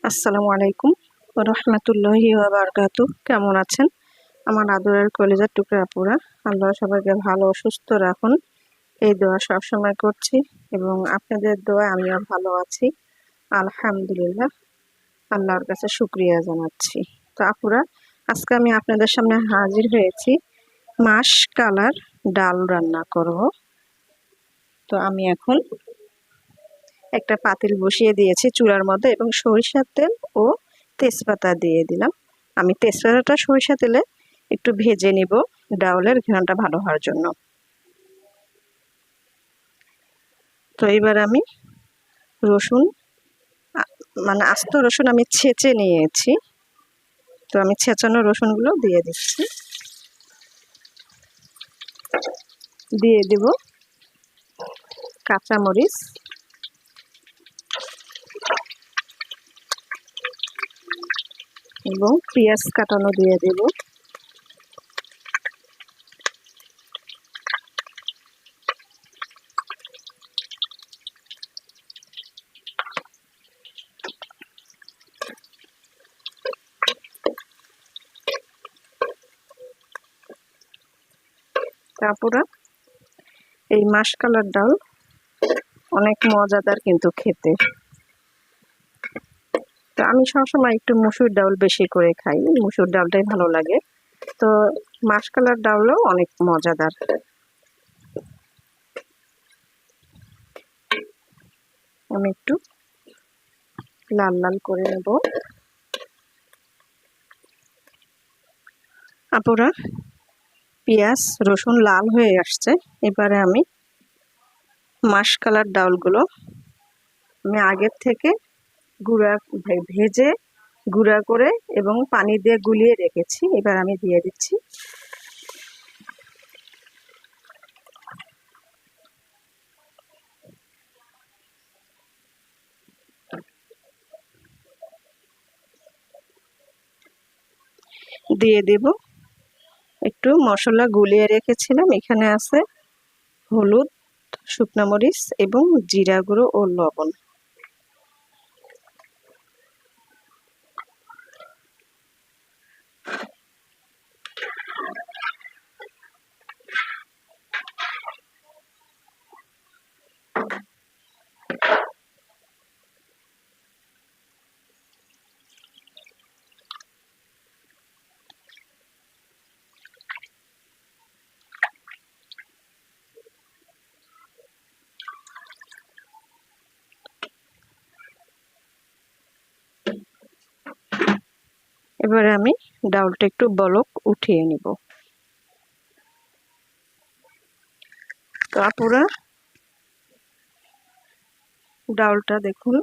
আসসালামু আলাইকুম রহমতুল্লাহি ওয়া বারাকাতুহু। কেমন আছেন আমার আদরের কলিজার টুকরা আপুরা? আল্লাহ সবাইকে ভালো ও সুস্থ রাখুন, এই দোয়া সবসময় করছি এবং আপনাদের দোয়া আমিও ভালো আছি আলহামদুলিল্লাহ। আল্লাহর কাছে শুকরিয়া জানাচ্ছি। তো আপুরা, আজকে আমি আপনাদের সামনে হাজির হয়েছি মাশকালার ডাল রান্না করব। তো আমি এখন একটা পাতিল বসিয়ে দিয়েছি চুলার মধ্যে এবং সরিষার তেল ও তেজপাতা দিয়ে দিলাম। আমি তেজপাতাটা সরিষা তেলে একটু ভেজে নিব ডাউলের ঘ্রাণটা ভালো হওয়ার জন্য। তো এবার আমি রসুন, মানে আস্ত রসুন আমি ছেঁচে নিয়েছি। তো আমি ছেঁচানো রসুনগুলো দিয়ে দিচ্ছি। দিয়ে দেব কাঁচামরিচ, এবং পেঁয়াজ কাটানো দিয়ে দেব। তারপরে এই মাশকালার ডাল অনেক মজাদার কিন্তু খেতে। তো আমি সবসময় একটু মসুর ডাল বেশি করে খাই, মসুর ডালটাই ভালো লাগে। তো মাশকালার ডালও অনেক মজাদার। আমি একটু লাল লাল করে নেব। আপুরা, পেঁয়াজ রসুন লাল হয়ে আসছে। এবারে আমি মাশকালার ডালগুলো আমি আগের থেকে ভেজে গুঁড়া করে এবং পানি দিয়ে গুলিয়ে রেখেছি। এবার আমি দিয়ে দিচ্ছি। দিয়ে দেব একটু মশলা গুলিয়ে রেখেছিলাম। এখানে আছে হলুদ, শুকনো মরিচ এবং জিরা গুঁড়ো ও লবণ। এবারে আমি ডাউলটা একটু বলক উঠিয়ে নিব। তো আপুরা, ডাউলটা দেখুন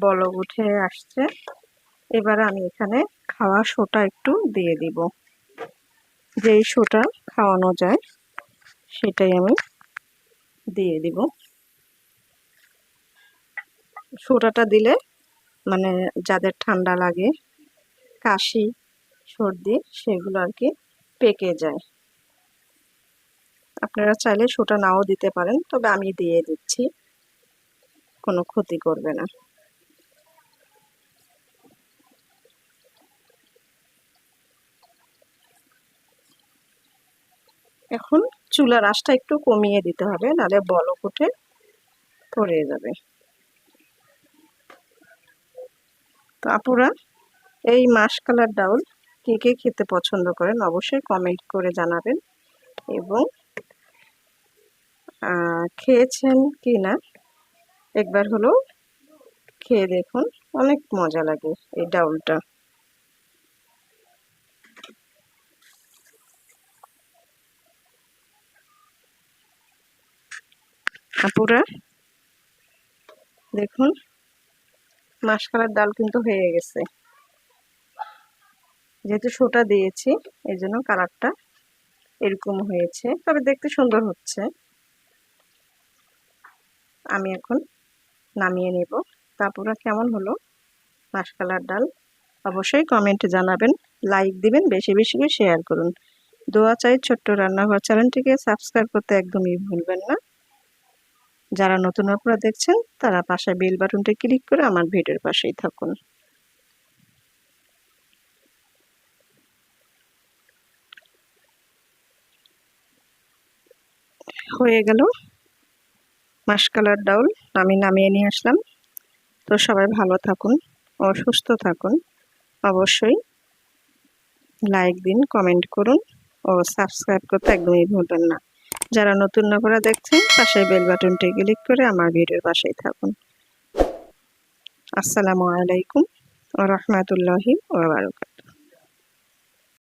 বলক উঠে আসছে। এবারে আমি এখানে খাওয়া সোটা একটু দিয়ে দিব। যেই সোটা খাওয়ানো যায় সেটাই আমি দিয়ে দিব। সোটাটা দিলে মানে যাদের ঠান্ডা লাগে, কাশি সর্দি, সেগুলো আর কি পেকে যায়। আপনারা চাইলে সোটা নাও দিতে পারেন, তবে আমি দিয়ে দিচ্ছি, কোনো ক্ষতি করবে না। এখন চুলার আঁচটা একটু কমিয়ে দিতে হবে, নাহলে বলক উঠে পড়ে যাবে। তো আপুরা, এই মাশকালার ডাউল কে কে খেতে পছন্দ করেন অবশ্যই কমেন্ট করে জানাবেন, এবং খেয়েছেন কি না একবার হলো খেয়ে দেখুন, অনেক মজা লাগে এই ডাউলটা। আপুরা দেখুন, মাশকালার ডাল কিন্তু হয়ে গেছে। যেহেতু সোটা দিয়েছি এই জন্য কালারটা এরকম হয়েছে, তবে দেখতে সুন্দর হচ্ছে। আমি এখন নামিয়ে নেব। তারপরে কেমন হলো মাশকালার ডাল অবশ্যই কমেন্টে জানাবেন, লাইক দিবেন, বেশি বেশি করে শেয়ার করুন। দোয়া চাই ছোট্ট রান্নাঘর চ্যানেলটিকে সাবস্ক্রাইব করতে একদমই ভুলবেন না। যারা নতুন আপনারা দেখছেন তারা পাশে বেল বাটনটি ক্লিক করে আমার ভিডিওর পাশেই থাকুন। হয়ে গেল মাশকালার ডাউল, আমি নামিয়ে নিয়ে আসলাম। তো সবাই ভালো থাকুন ও সুস্থ থাকুন। অবশ্যই লাইক দিন, কমেন্ট করুন ও সাবস্ক্রাইব করতে একদমই ভুলবেন না। যারা নতুন নবরা দেখছেন পাশের বেল বাটনটি ক্লিক করে আমার ভিডিওর পাশেই থাকুন। আসসালামু আলাইকুম ওয়া রাহমাতুল্লাহি ওয়া বারাকাতুহু।